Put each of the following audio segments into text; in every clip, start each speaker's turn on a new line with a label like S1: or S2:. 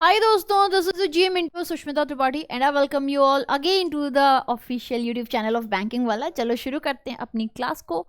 S1: Hi दोस्तों, this is GM Into Sushmita Tripathi and I welcome you all again to the official YouTube channel of Banking वाला। चलो शुरू करते हैं अपनी क्लास को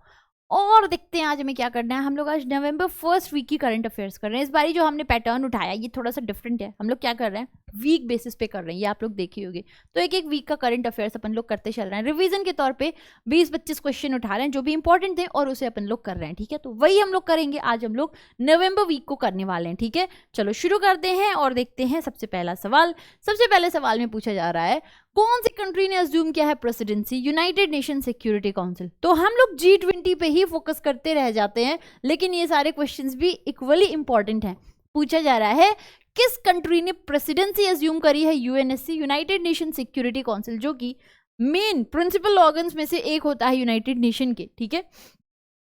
S1: और देखते हैं आज हमें क्या करना है। हम लोग आज नवंबर फर्स्ट वीक की करंट अफेयर्स कर रहे हैं। इस बारी जो हमने पैटर्न उठाया ये थोड़ा सा डिफरेंट है। हम लोग क्या कर रहे हैं, वीक बेसिस पे कर रहे हैं, ये आप लोग देखी होगी। तो एक एक वीक का करंट अफेयर्स अपन लोग करते चल रहे हैं। रिवीजन के तौर पे 20-25 क्वेश्चन उठा रहे हैं जो भी इंपॉर्टेंट थे और उसे अपन लोग कर रहे हैं। ठीक है, तो वही हम लोग करेंगे आज। हम लोग नवंबर वीक को करने वाले हैं। ठीक है, चलो शुरू करते हैं और देखते हैं सबसे पहला सवाल। सबसे पहले सवाल में पूछा जा रहा है, कौन सी कंट्री ने अज्यूम किया है presidency United Nation security council. तो हम लोग G20 पे ही फोकस करते रह जाते हैं, लेकिन ये सारे क्वेश्चंस भी इक्वली इंपॉर्टेंट हैं। पूछा जा रहा है किस कंट्री ने प्रेसिडेंसी अज्यूम करी है UNSC United Nation security council, जो कि मेन प्रिंसिपल ऑर्गन्स में से एक होता है यूनाइटेड नेशन के। ठीक है,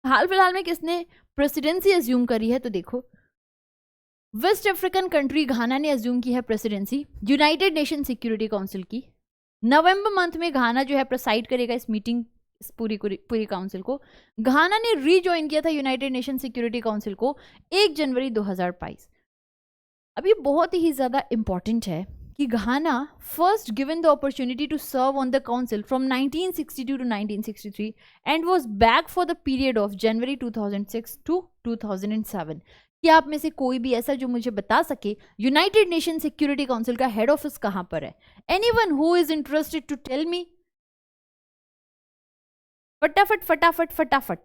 S1: हाल फिलहाल में किसने प्रेसिडेंसी अज्यूम करी है, तो देखो वेस्ट अफ्रीकन कंट्री घाना ने अज्यूम की है presidency United Nation security council की। नवंबर मंथ में घाना जो है प्रेसाइड करेगा इस मीटिंग, इस पूरी काउंसिल को। घाना ने रीजॉइन किया था यूनाइटेड नेशन सिक्योरिटी काउंसिल को 1 जनवरी 2022। अब ये बहुत ही ज़्यादा इंपॉर्टेंट है कि Ghana first given the opportunity to serve on the council from 1962 to 1963 and was back for the period of January 2006 to 2007। क्या आप में से कोई भी ऐसा जो मुझे बता सके यूनाइटेड नेशन सिक्योरिटी काउंसिल का हेड ऑफिस कहां पर है? Anyone who is interested to tell me? फटाफट फटाफट फटाफट।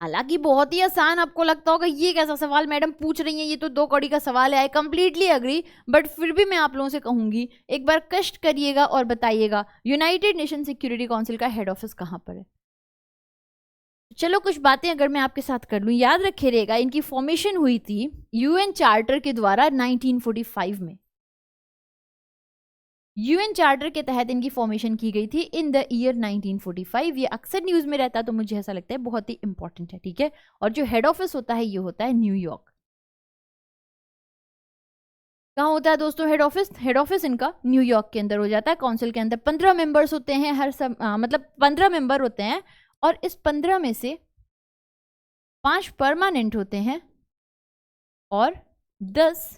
S1: हालांकि बहुत ही आसान आपको लगता होगा, ये कैसा सवाल मैडम पूछ रही हैं, ये तो 2 कौड़ी का सवाल है। आई कंप्लीटली अग्री, बट फिर भी मैं आप लोगों से कहूंगी एक बार कष्ट करिएगा और बताइएगा यूनाइटेड नेशन सिक्योरिटी काउंसिल का हेड ऑफिस कहां पर है। चलो कुछ बातें अगर मैं आपके साथ कर लूं, याद रखे रहेगा इनकी फॉर्मेशन हुई थी यूएन चार्टर के द्वारा 1945 में। यूएन चार्टर के तहत इनकी फॉर्मेशन की गई थी इन द ईयर 1945। ये अक्सर न्यूज में रहता है तो मुझे ऐसा लगता है बहुत ही इंपॉर्टेंट है। ठीक है, और जो हेड ऑफिस होता है ये होता है न्यूयॉर्क। कहाँ होता है दोस्तों हेड ऑफिस? हेड ऑफिस इनका न्यूयॉर्क के अंदर हो जाता है। काउंसिल के अंदर 15 मेंबर्स होते हैं, मतलब 15 मेंबर होते हैं, और इस 15 में से 5 परमानेंट होते हैं और 10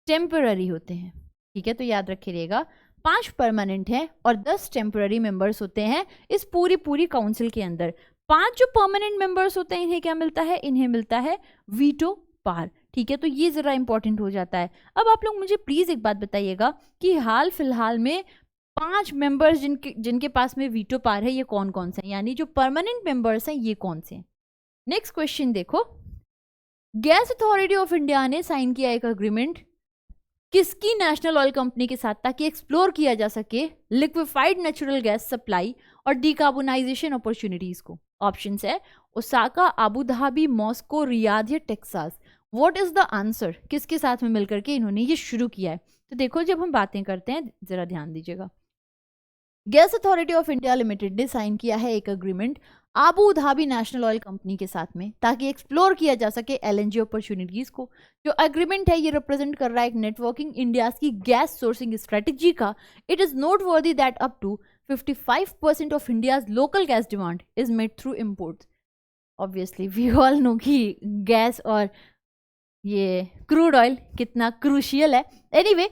S1: टेम्पररी होते हैं। ठीक है, तो याद रखिएगा 5 परमानेंट हैं और 10 टेम्पररी मेंबर्स होते हैं इस पूरी काउंसिल के अंदर। 5 जो परमानेंट मेंबर्स होते हैं इन्हें क्या मिलता है? इन्हें मिलता है वीटो पावर। ठीक है, तो ये जरा इंपॉर्टेंट हो जाता है। अब आप लोग मुझे प्लीज एक बात बताइएगा कि हाल फिलहाल में 5 मेंबर्स जिनके पास में वीटो पावर है ये कौन कौन से हैं, यानी जो परमानेंट मेंबर्स हैं ये कौन से हैं। नेक्स्ट क्वेश्चन देखो, गैस अथॉरिटी ऑफ इंडिया ने साइन किया एक अग्रीमेंट किसकी नेशनल ऑयल कंपनी के साथ, ताकि एक्सप्लोर किया जा सके लिक्विफाइड नेचुरल गैस सप्लाई और डिकार्बोनाइजेशन अपॉर्चुनिटीज को। ऑप्शंस है Osaka, Abu Dhabi, Moscow, Riyadh या Texas. What is the answer? किसके साथ में मिलकर के इन्होंने ये शुरू किया है? तो देखो जब हम बातें करते हैं जरा ध्यान दीजिएगा, gas authority of India limited ने साइन किया है एक agreement Abu Dhabi national oil company के साथ में, ताकि एक्सप्लोर किया जा सके एलएनजी अपॉर्चुनिटीज को। जो एग्रीमेंट है ये रिप्रेजेंट कर रहा है एक नेटवर्किंग इंडिया की गैस सोर्सिंग स्ट्रेटेजी का। It is noteworthy that up to 55% of India's local gas demand is made through imports. Obviously we all know कि गैस और ये क्रूड ऑयल कितना क्रूशियल है। एनीवे,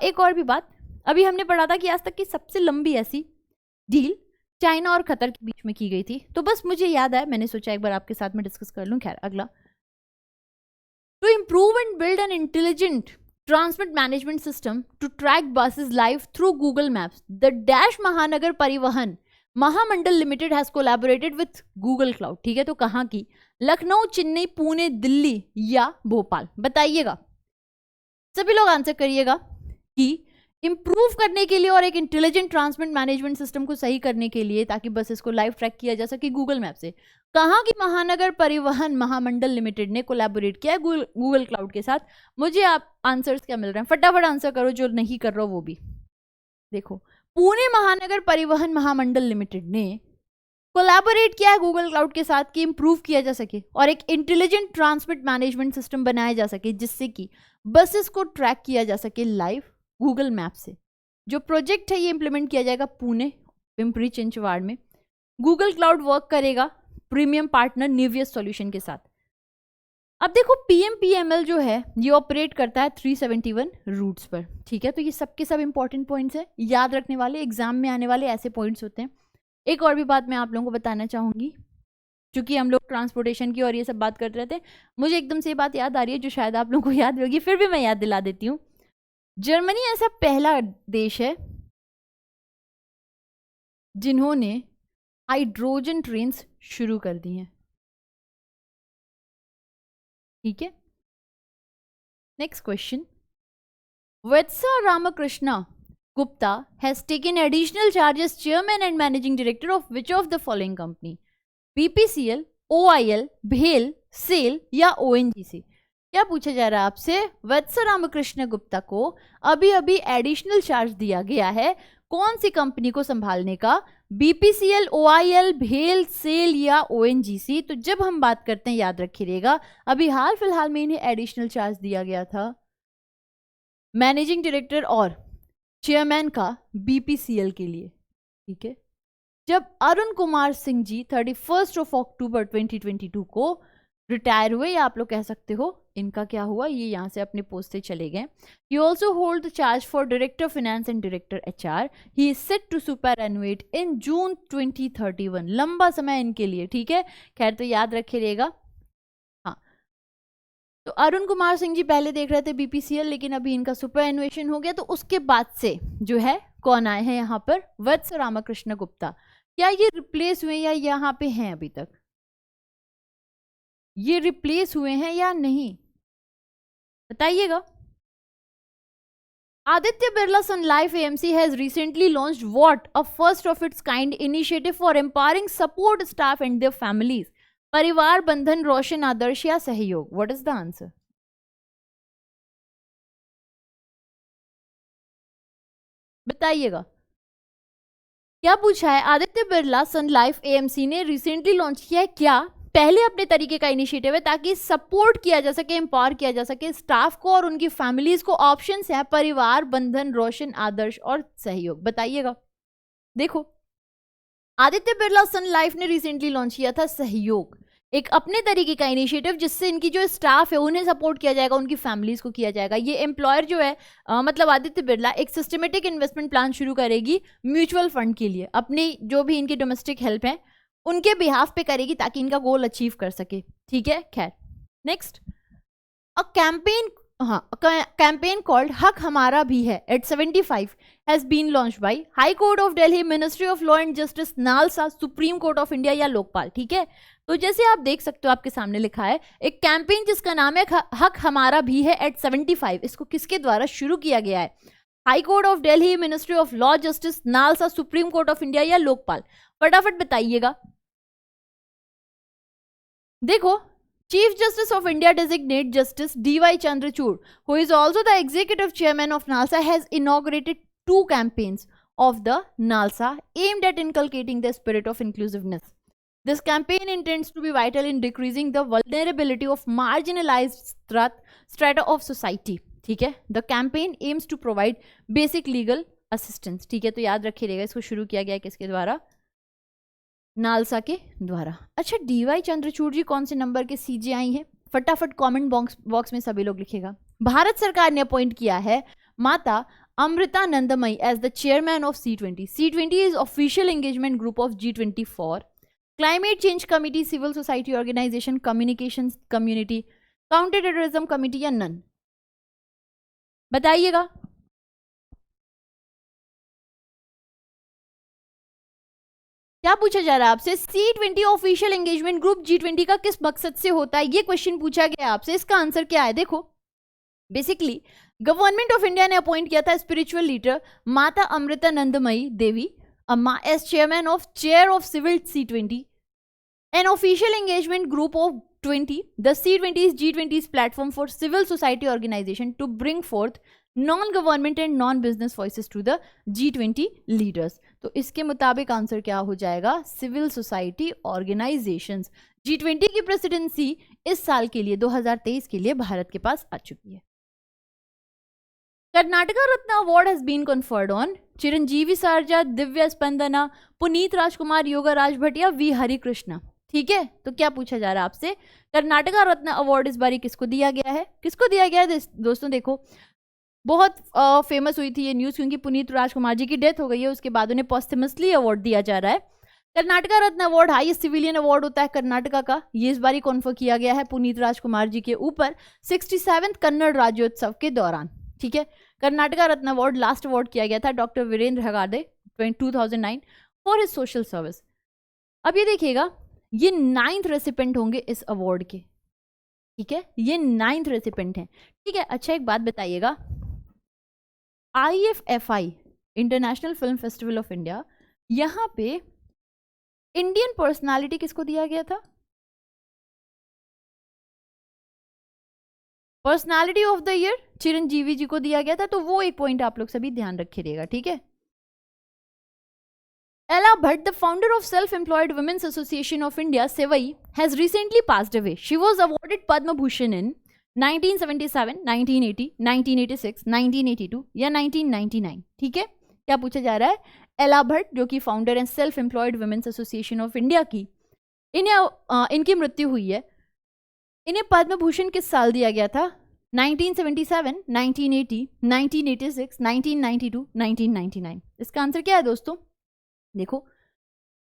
S1: एक और भी बात, अभी हमने पढ़ा था कि आज तक की सबसे लंबी ऐसी डील चाइना और कतर के बीच में की गई थी। तो बस मुझे याद आया, मैंने सोचा एक बार आपके साथ में डिस्कस कर लूं। खैर अगला, to improve and build an intelligent transport management system to track buses live through Google Maps, the dash Mahanagar Parivahan Mahamandal limited has collaborated with Google Cloud. ठीक है, तो कहाँ की? लखनऊ, चेन्नई, पुणे, दिल्ली या भोपाल? बताइएगा, सभी लोग आंसर करिएगा कि इंप्रूव करने के लिए और एक इंटेलिजेंट ट्रांसपोर्ट मैनेजमेंट सिस्टम को सही करने के लिए, ताकि बसेस को लाइव ट्रैक किया जा सके गूगल मैप से, कहाँ की महानगर परिवहन महामंडल लिमिटेड ने कोलैबोरेट किया है गूगल क्लाउड के साथ? मुझे आप आंसर्स क्या मिल रहे हैं? फटाफट आंसर करो, जो नहीं कर रहा हो वो भी। देखो, पुणे महानगर परिवहन महामंडल लिमिटेड ने कोलैबोरेट किया है गूगल क्लाउड के साथ कि इंप्रूव किया जा सके और एक इंटेलिजेंट ट्रांसपोर्ट मैनेजमेंट सिस्टम बनाया जा सके, जिससे कि बसेस को ट्रैक किया जा सके लाइव गूगल मैप से। जो प्रोजेक्ट है ये इंप्लीमेंट किया जाएगा पुणे, पिंपरी चिंचवाड़ में। गूगल क्लाउड वर्क करेगा प्रीमियम पार्टनर निवियस सॉल्यूशन के साथ। अब देखो PMPML जो है ये ऑपरेट करता है 371 रूट्स पर, ठीक है। तो ये सब के सब इंपॉर्टेंट पॉइंट्स हैं, याद रखने वाले, एग्जाम में आने वाले ऐसे पॉइंट्स होते हैं। एक और भी बात मैं आप लोगों को बताना चाहूंगी, क्योंकि हम लोग ट्रांसपोर्टेशन की और ये सब बात करते रहते हैं, मुझे एकदम से ये बात याद आ रही है जो शायद आप लोगों को याद होगी, फिर भी मैं याद दिला देती हूँ। जर्मनी ऐसा पहला देश है जिन्होंने हाइड्रोजन ट्रेन्स शुरू कर दी हैं, ठीक है। Next question, Vatsa Ramakrishna Gupta has taken additional charge as chairman and managing director of which of the following company? BPCL, OIL, BHEL, SAIL या ONGC? क्या पूछा जा रहा है आपसे? वत्सा रामकृष्ण गुप्ता को अभी अभी एडिशनल चार्ज दिया गया है कौन सी कंपनी को संभालने का? BPCL, OIL, BHEL, SAIL या ONGC? तो जब हम बात करते हैं याद रखिएगा, अभी हाल फिलहाल में इन्हें एडिशनल चार्ज दिया गया था मैनेजिंग डायरेक्टर और चेयरमैन का BPCL के लिए, ठीक है। जब अरुण कुमार सिंह जी 31 अक्टूबर 2022 को रिटायर हुए, या आप लोग कह सकते हो इनका क्या हुआ, ये यहाँ से अपने पोस्ट से चले गए। He also hold the charge for director finance and director HR। He is set to superannuate in June 2031। लंबा समय इनके लिए, ठीक है। खैर तो याद रखिएगा। तो अरुण कुमार सिंह जी पहले देख रहे थे BPCL, लेकिन अभी इनका सुपर एनुएशन हो गया, तो उसके बाद से जो है कौन आए हैं यहाँ पर? वत्स रामकृष्ण गुप्ता। क्या ये रिप्लेस हुए या यहाँ पे हैं अभी तक? ये रिप्लेस हुए हैं या नहीं, बताइएगा। Aditya Birla Sun Life AMC has recently launched what? A first of its kind initiative for empowering support staff and their families. परिवार बंधन, रोशन आदर्श या सहयोग? What is the answer? बताइएगा। क्या पूछा है? आदित्य बिरला सन लाइफ AMC ने रिसेंटली लॉन्च किया है क्या? पहले अपने तरीके का इनिशिएटिव है ताकि सपोर्ट किया जा सके, एम्पावर किया जा सके स्टाफ को और उनकी फैमिलीज को। ऑप्शंस है परिवार बंधन, रोशन आदर्श और सहयोग। बताइएगा। देखो, आदित्य बिरला सन लाइफ ने रिसेंटली लॉन्च किया था सहयोग, एक अपने तरीके का इनिशिएटिव जिससे इनकी जो स्टाफ है उन्हें सपोर्ट किया जाएगा, उनकी फैमिलीज को किया जाएगा। ये एम्प्लॉयर जो है मतलब आदित्य बिरला एक सिस्टमेटिक इन्वेस्टमेंट प्लान शुरू करेगी म्यूचुअल फंड के लिए, अपनी जो भी इनकी डोमेस्टिक हेल्प है उनके बिहाफ पे करेगी ताकि इनका गोल अचीव कर सके, ठीक है। खैर, next, a campaign, campaign called Haq Hamara Bhi Hai at 75 has been launched by high court of Delhi, ministry of law and justice, NALSA, supreme court of India या लोकपाल, ठीक है। तो जैसे आप देख सकते हो आपके सामने लिखा है एक कैंपेन जिसका नाम है हक हमारा भी है एट 75। इसको किसके द्वारा शुरू किया गया है? High court of Delhi, ministry of law justice, NALSA, supreme court of India या लोकपाल? फटाफट बताइएगा। देखो, Chief Justice of India designate Justice D.Y. Chandrachud, who is also the executive chairman of NALSA, has inaugurated 2 campaigns of the NALSA aimed at inculcating the spirit of inclusiveness. This campaign intends to be vital in decreasing the vulnerability of marginalized strata of society. ठीक है, the campaign aims to provide basic legal assistance. ठीक है, तो याद रखिएगा इसको शुरू किया गया है किसके द्वारा? नालसा के द्वारा। अच्छा, DY चंद्रचूड़ जी कौन से नंबर के CJ हैं? फटाफट कमेंट बॉक्स में सभी लोग लिखेगा। भारत सरकार ने अपॉइंट किया है Mata Amritanandamayi as the chairman of C20. C20 is official engagement group of G20 for climate change committee, civil society organisation, communication community, counter terrorism committee या नन? बताइएगा। क्या पूछा जा रहा है आपसे? C20 official engagement group G20 का किस मकसद से होता है, ये क्वेश्चन पूछा गया आपसे। इसका आंसर क्या है? देखो, बेसिकली गवर्नमेंट ऑफ इंडिया ने अपॉइंट किया था spiritual leader Mata Amritanandamayi Devi Amma as chairman of chair of civil C20, an official engagement group of 20. The C20 is G20's platform for civil society organization to bring forth non-government and non-business voices to the G20 leaders. तो इसके मुताबिक answer क्या हो जाएगा? Civil society organisations. G20 की presidency इस साल के लिए 2023 के लिए भारत के पास आ चुकी है। Karnataka Ratna award has been conferred on Chiranjeevi Sarja, Divya Spandana, Puneeth Rajkumar, Yoga Raj Bhatia, V Harikrishna, ठीक है, तो क्या पूछा जा रहा है आपसे, कर्नाटका रत्न अवार्ड इस बारी किसको दिया गया है, किसको दिया गया है दोस्तों। देखो बहुत फेमस हुई थी ये न्यूज़, क्योंकि पुनीत राजकुमार जी की डेथ हो गई है, उसके बाद उन्हें पॉस्टमसली अवार्ड दिया जा रहा है। Karnataka Ratna award highest civilian award होता है कर्नाटका का, ये इस बारी कॉन्फर किया गया है पुनीत राजकुमार जी के ऊपर 67वें कन्नड़ राज्योत्सव के दौरान। ठीक है, Karnataka Ratna award last award किया गया था doctor Virendra Heggade 2009 for his social service. अब ये देखिएगा, ये 9th रेसिपेंट होंगे इस अवार्ड के। ठीक है, ये 9th रेसिपेंट हैं। ठीक है, अच्छा एक बात बताइएगा, IFFI international film festival of India, यहाँ पे इंडियन पर्सनालिटी किसको दिया गया था, personality of the year Chiranjeevi ji को दिया गया था। तो वो एक पॉइंट आप लोग सभी ध्यान रखिएगा। ठीक है, Ella Bhatt, the founder of Self-Employed Women's Association of India, Sevai, has recently passed away. She was awarded Padma Bhushan in 1977, 1980, 1986, 1982 या 1999। ठीक है, क्या पूछा जा रहा है, एला भट्ट जो कि founder and self employed women's association of India की, इनकी मृत्यु हुई है। इन्हें पद्म भूषण किस साल दिया गया था, 1977, 1980, 1986, 1992, 1999। इसका आंसर क्या है दोस्तों, देखो,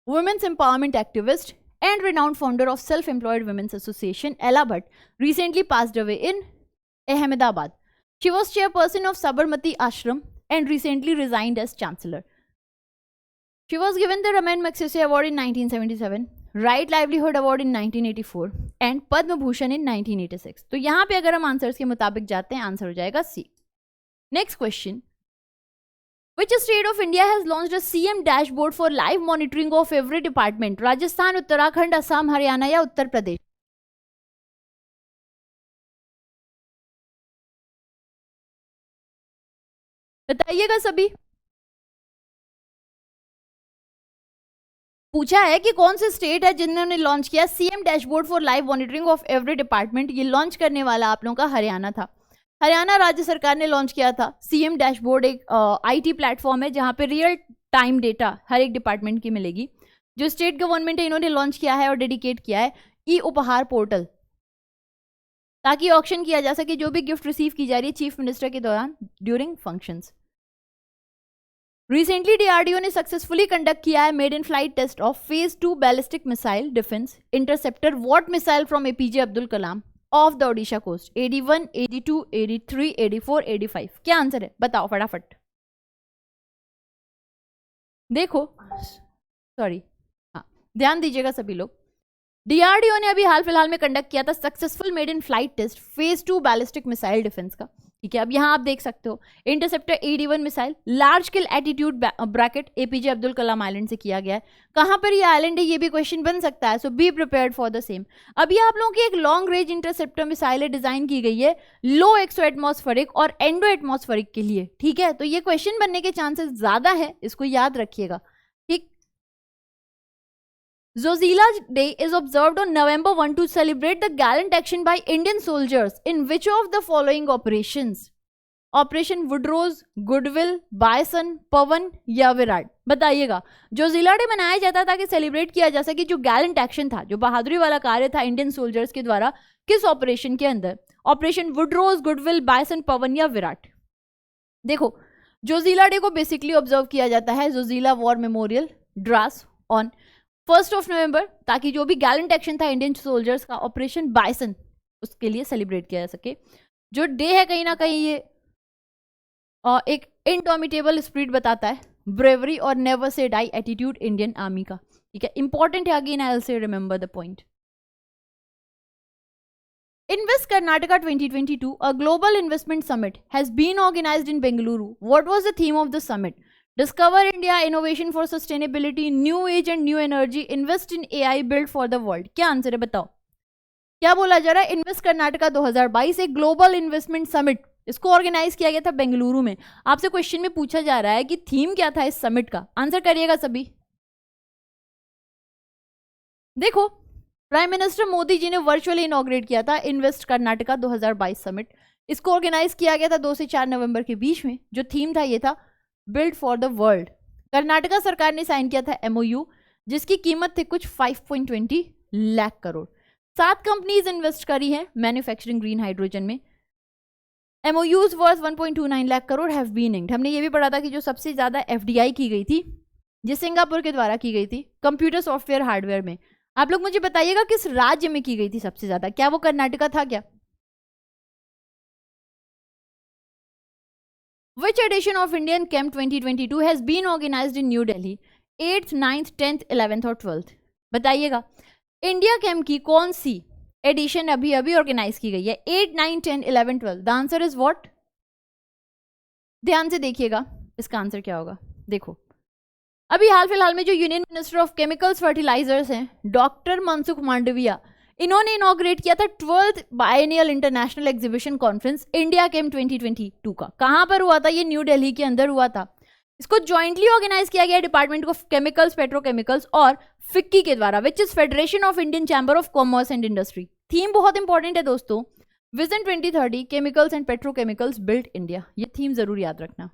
S1: women's empowerment activist and renowned founder of self-employed women's association Ella Bhatt recently passed away in Ahmedabad. She was chairperson of Sabarmati Ashram and recently resigned as chancellor. She was given the Raman Magsaysay Award in 1977, Right Livelihood Award in 1984 and Padma Bhushan in 1986. तो यहाँ पे अगर हम answers के मुताबिक जाते हैं, answer हो जाएगा C. Next question, Which state of India has launched a CM dashboard for live monitoring of every department? Rajasthan, Uttarakhand, Assam, Haryana या उत्तर प्रदेश? बताइएगा सभी। पूछा है कि कौन से स्टेट है जिन्होंने लॉन्च किया CM dashboard for live monitoring of every department. ये लॉन्च करने वाला आप लोगों का हरियाणा था। हरियाणा राज्य सरकार ने लॉन्च किया था सीएम डैशबोर्ड। एक आईटी प्लेटफॉर्म है जहां पे रियल टाइम डेटा हर एक डिपार्टमेंट की मिलेगी। जो स्टेट गवर्नमेंट है इन्होंने लॉन्च किया है और डेडिकेट किया है ई उपहार पोर्टल, ताकि ऑक्शन किया जा सके जो भी गिफ्ट रिसीव की जा रही है चीफ मिनिस्टर के दौरान ड्यूरिंग फंक्शंस। रिसेंटली डीआरडीओ ने सक्सेसफुली कंडक्ट किया है made in flight test of phase 2 ballistic missile defence interceptor what missile from APJ Abdul Kalam of the Odisha coast. 81, 82, 83, 84, 85। क्या आंसर है बताओ फटाफट। देखो सॉरी, हाँ ध्यान दीजिएगा सभी लोग। डीआरडीओ ने अभी हाल फिलहाल में कंडक्ट किया था successful made in flight test phase 2 ballistic missile defence का। ठीक है, अब यहां आप देख सकते हो interceptor 81 missile large scale attitude bracket APJ Abdul Kalam island से किया गया है। कहां पर ये आइलैंड है ये भी क्वेश्चन बन सकता है, so be prepared for the same. अब ये आप लोगों की एक long range interceptor missile design की गई है लो एक्सो एटमॉस्फेरिक और एंडो एटमॉस्फेरिक के लिए। ठीक है, तो ये क्वेश्चन बनने के चांसेस ज्यादा है, इसको याद रखिएगा। ठीक, Zojila Day is observed on November 1 to celebrate the gallant action by Indian soldiers in which of the following operations? Operation Woodrose, goodwill, Bison, Pawan या विराट? बताइएगा। जोजिला डे मनाया जाता ताकि सेलिब्रेट किया जा सके जो गैलेंट एक्शन था, जो बहादुरी वाला कार्य था इंडियन सोल्जर्स के द्वारा किस ऑपरेशन के अंदर? Operation Woodrose, goodwill, Bison, Pawan या विराट? देखो, जोजिला डे को बेसिकली ऑब्जर्व किया जाता है Zoji La war memorial draws on 1 नवंबर, ताकि जो भी गैलेंट एक्शन था इंडियन सोल्जर्स का ऑपरेशन बाइसन उसके लिए सेलिब्रेट किया जा सके। जो डे है कहीं ना कहीं ये एक इनडोमिटेबल स्पिरिट बताता है, ब्रेवरी और never say die attitude Indian army का। ठीक है, इंपॉर्टेंट है, again I will say remember the point. Invest Karnataka 2022, a global investment summit, has been organized in Bengaluru. What was the theme of the summit? Discover India, innovation for sustainability, new age and new energy, invest in AI, build for the world. क्या answer है बताओ? क्या बोला जा रहा है? Invest Karnataka 2022 एक global investment summit, इसको ऑर्गेनाइज किया गया था बेंगलुरु में। आपसे क्वेश्चन में पूछा जा रहा है कि थीम क्या था इस समिट का, आंसर करिएगा सभी। देखो, प्राइम मिनिस्टर मोदी जी ने वर्चुअली इनॉग्रेट किया था इन्वेस्ट कर्नाटका 2022 समिट। इसको ऑर्गेनाइज किया गया था 2 से 4 नवंबर के बीच में। जो थीम था ये था build for the world. Karnataka सरकार ने साइन किया था MOU जिसकी कीमत थी कुछ 5.20 लाख करोड़। 7 कंपनीज इन्वेस्ट करी है मैन्युफैक्चरिंग ग्रीन हाइड्रोजन में। MOUs worth 1.29 lakh crore have been inked. हमने ये भी पढ़ा था कि जो सबसे ज्यादा FDI की गई थी, जो सिंगापुर के द्वारा की गई थी कंप्यूटर सॉफ्टवेयर हार्डवेयर में। आप लोग मुझे बताइएगा किस राज्य में की गई थी सबसे ज्यादा? क्या वो कर्नाटका था क्या? Which edition of Indian Camp 2022 has been organized in New Delhi 8th, 9th, 10th, 11th और 12th? बताइएगा इंडिया कैम्प की कौन सी एडिशन अभी अभी ऑर्गेनाइज की गई है? 8, 9, 10, 11, 12। The answer is what? ध्यान से देखिएगा इसका आंसर क्या होगा। देखो अभी हाल फिलहाल में जो union minister of chemicals fertilisers हैं डॉक्टर मनसुख मांडविया, इन्होंने इनॉग्रेट किया था 12th biennial international exhibition conference India camp 2022 का। कहां पर हुआ था ये? न्यू दिल्ली के अंदर हुआ था। इसको ज्वाइंटली ऑर्गेनाइज किया गया डिपार्टमेंट ऑफ केमिकल्स, पेट्रोकेमिकल्स और फिक्की के द्वारा, which is federation of Indian chamber of commerce and industry. Theme बहुत इंपॉर्टेंट है दोस्तों, vision 2030 chemicals and petrochemicals build India. ये थीम जरूर याद रखना।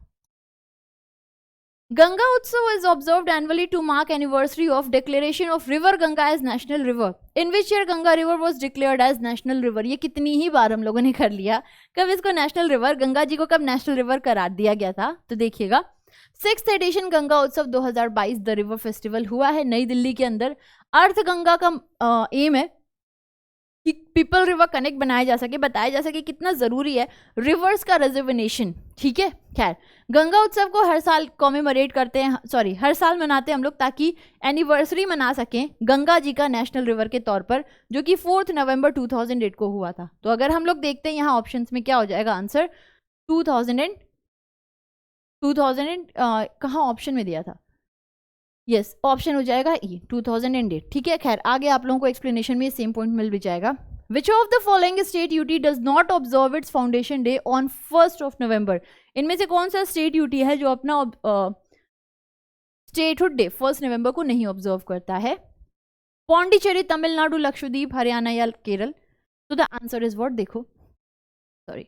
S1: Ganga Utsav is observed annually to mark anniversary of declaration of River Ganga as national river. In which year Ganga River was declared as national river? ये कितनी ही बार हम लोगों ने कर लिया। कब इसको नेशनल रिवर, गंगा जी को कब नेशनल रिवर करार दिया गया था? तो देखिएगा 6th एडिशन गंगा उत्सव 2022 द रिवर फेस्टिवल हुआ है नई दिल्ली के अंदर। अर्थ गंगा का एम है कि पीपल रिवर कनेक्ट बनाया जा सके, बताया जा सके कितना जरूरी है रिवर्स का रिजर्वेशन। ठीक है, खैर गंगा उत्सव को हर साल कॉमेमोरेट करते हैं, सॉरी हर साल मनाते हैं हम लोग, ताकि एनिवर्सरी मना सकें गंगा जी का नेशनल रिवर के तौर पर, जो कि 4 नवंबर 2008 को हुआ था। तो अगर हम लोग देखते हैं यहाँ ऑप्शंस में क्या हो जाएगा आंसर, 2000 कहाँ ऑप्शन में दिया था? यस, ऑप्शन हो जाएगा ई 2008। ठीक है, खैर आगे आप लोगों को एक्सप्लेनेशन में सेम पॉइंट मिल भी जाएगा। Which of the following state UT does not observe it's foundation day on 1 नवंबर? इनमें से कौन सा स्टेट यूटी है जो अपना स्टेटहुड डे 1 नवंबर को नहीं ऑब्जर्व करता है? पौंडीचेरी, तमिलनाडु, लक्षद्वीप, हरियाणा या केरल? तो द आंसर इज व्हाट? देखो सॉरी,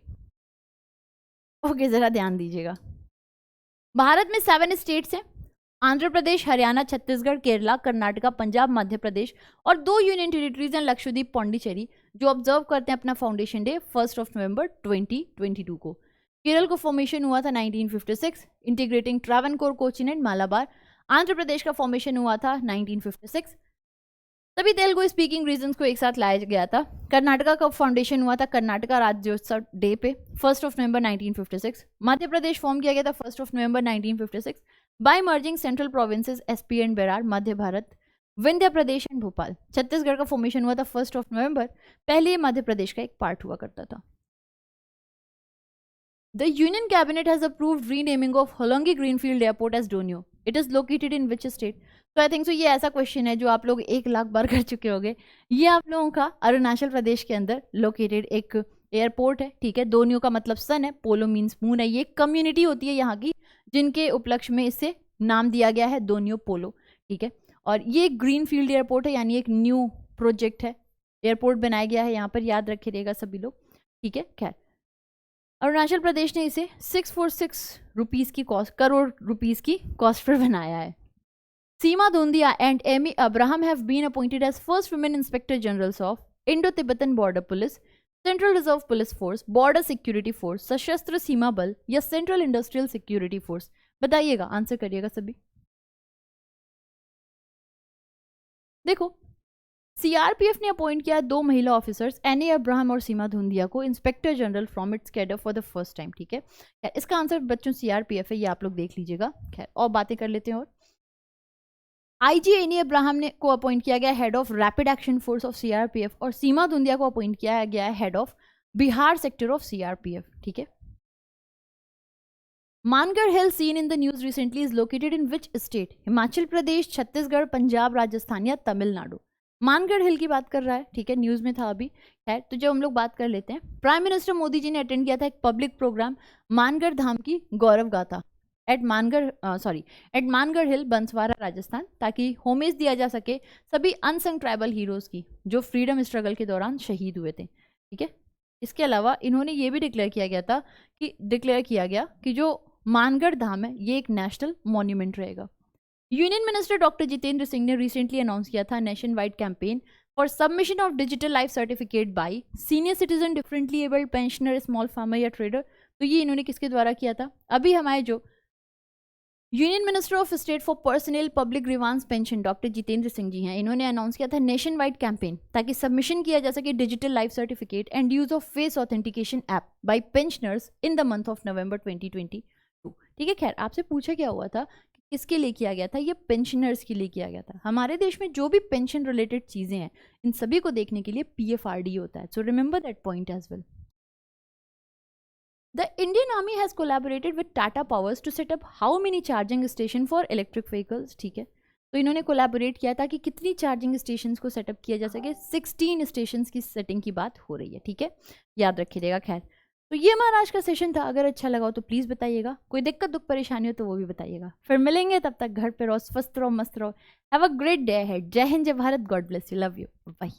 S1: ओके जरा ध्यान दीजिएगा। भारत में 7 स्टेट्स हैं, आंध्र प्रदेश, हरियाणा, छत्तीसगढ़, केरला, कर्नाटका, पंजाब, मध्य प्रदेश और 2 यूनियन टेरिटरीज हैं लक्षद्वीप, पौंडीचेरी, जो ऑब्जर्व करते हैं अपना फाउंडेशन डे 1 नवंबर 2022 को। केरल को फॉर्मेशन हुआ था 1956, इंटीग्रेटिंग ट्रावनकोर, कोचिन एंड मालाबार। आंध्र प्रदेश का फॉर्मेशन हुआ था 1956, तभी तेलुगु स्पीकिंग रीजन्स को एक साथ लाया गया था। कर्नाटका का फाउंडेशन हुआ था कर्नाटका राज्योत्सव डे पे 1 नवंबर 1956। मध्य प्रदेश फॉर्म किया गया था 1 November 1956 by merging central provinces SP and Berar, Madhya Bharat, Vindhya Pradesh and Bhopal. Chhattisgarh का फॉर्मेशन हुआ था 1 नवंबर, पहले ये मध्य प्रदेश का एक पार्ट हुआ करता था। The Union Cabinet has approved renaming of Hollongi Greenfield Airport as Donio. It is located in which state? तो आई थिंक सो ये ऐसा क्वेश्चन है जो आप लोग 1 लाख बार कर चुके होंगे। ये आप लोगों का अरुणाचल प्रदेश के अंदर लोकेटेड एक एयरपोर्ट है। ठीक है, दोनियो का मतलब सन है, पोलो मीन्स मून है। ये कम्युनिटी होती है यहाँ की जिनके उपलक्ष्य में इससे नाम दिया गया है दोनियो पोलो। ठीक है, और ये ग्रीन फील्ड एयरपोर्ट है, यानी एक न्यू प्रोजेक्ट है, एयरपोर्ट बनाया गया है यहाँ पर, याद रखिएगा सभी लोग। ठीक है, खैर अरुणाचल प्रदेश ने इसे 646 रुपीज़ की कॉस्ट, करोड़ रुपीज़ की कॉस्ट पर बनाया है। Seema Dhundhiya and Amy Abraham have been appointed as first women inspector generals of Indo Tibetan border police, central reserve police force, border security force, Sashastra Seema Bal या सेंट्रल इंडस्ट्रियल सिक्योरिटी फोर्स? बताइएगा, answer करिएगा सभी। देखो CRPF ने अपॉइंट किया 2 महिला ऑफिसर्स एनी अब्राहम और सीमा धुंधिया को inspector general from its cadre for the first time. ठीक है, इसका आंसर बच्चों सीआरपीएफ है, ये आप लोग देख लीजिएगा। खैर और बातें कर लेते हैं। और आईजी एनी अब्राहम ने को अपॉइंट किया गया head of rapid action force of CRPF और सीमा धुंधिया को अपॉइंट किया गया head of Bihar sector of CRPF. ठीक है, Mangarh hill seen in the news recently is located in which state? Himachal Pradesh, Chhattisgarh, Punjab, Rajasthan या तमिलनाडु? मानगढ़ हिल की बात कर रहा है। ठीक है, न्यूज में था अभी। है तो जो हम लोग बात कर लेते हैं, प्राइम मिनिस्टर मोदी जी ने अटेंड किया था एक पब्लिक प्रोग्राम मानगढ़ धाम की गौरव गाथा एट मानगढ़ हिल, बंसवाड़ा, राजस्थान, ताकि होमेज दिया जा सके सभी अनसंग ट्राइबल हीरोज की जो फ्रीडम स्ट्रगल के दौरान शहीद हुए थे। ठीक है, इसके अलावा इन्होंने ये भी डिक्लेयर किया गया कि जो मानगढ़ धाम है ये एक नेशनल मॉन्यूमेंट रहेगा। Union minister doctor Jitendra Singh ने रिसेंटली अनाउंस किया था nationwide campaign for submission of digital life certificate by senior citizen, differently abled, pensioner, small farmer या ट्रेडर। तो ये इन्होंने किसके द्वारा किया था? अभी हमारे जो union minister of state for personnel public grievances pension doctor Jitendra Singh ji हैं, इन्होंने अनाउंस किया था नेशन वाइड कैंपेन ताकि सबमिशन किया जा सके digital life certificate and use of face authentication app by pensioners in the month of November 2022। ठीक है, खैर आपसे पूछा क्या हुआ था कि किसके लिए किया गया था? ये पेंशनर्स के लिए किया गया था। हमारे देश में जो भी पेंशन रिलेटेड चीज़ें हैं इन सभी को देखने के लिए PFRD होता है, so remember that point as well. The Indian Army has collaborated with Tata Powers to set up how many charging station for electric vehicles? ठीक है, तो इन्होंने कोलैबोरेट किया था कि कितनी चार्जिंग स्टेशंस को सेटअप किया जा सके। 16 स्टेशंस की सेटिंग की बात हो रही है। ठीक है, याद रखिएगा। खैर, तो ये हमारा आज का सेशन था। अगर अच्छा लगा हो तो प्लीज़ बताइएगा, कोई दिक्कत दुख परेशानी हो तो वो भी बताइएगा। फिर मिलेंगे, तब तक घर पे रहो, स्वस्थ रहो, मस्त रहो। Have a great day ahead. जय हिंद, जय Bharat, god bless you, love you, bye.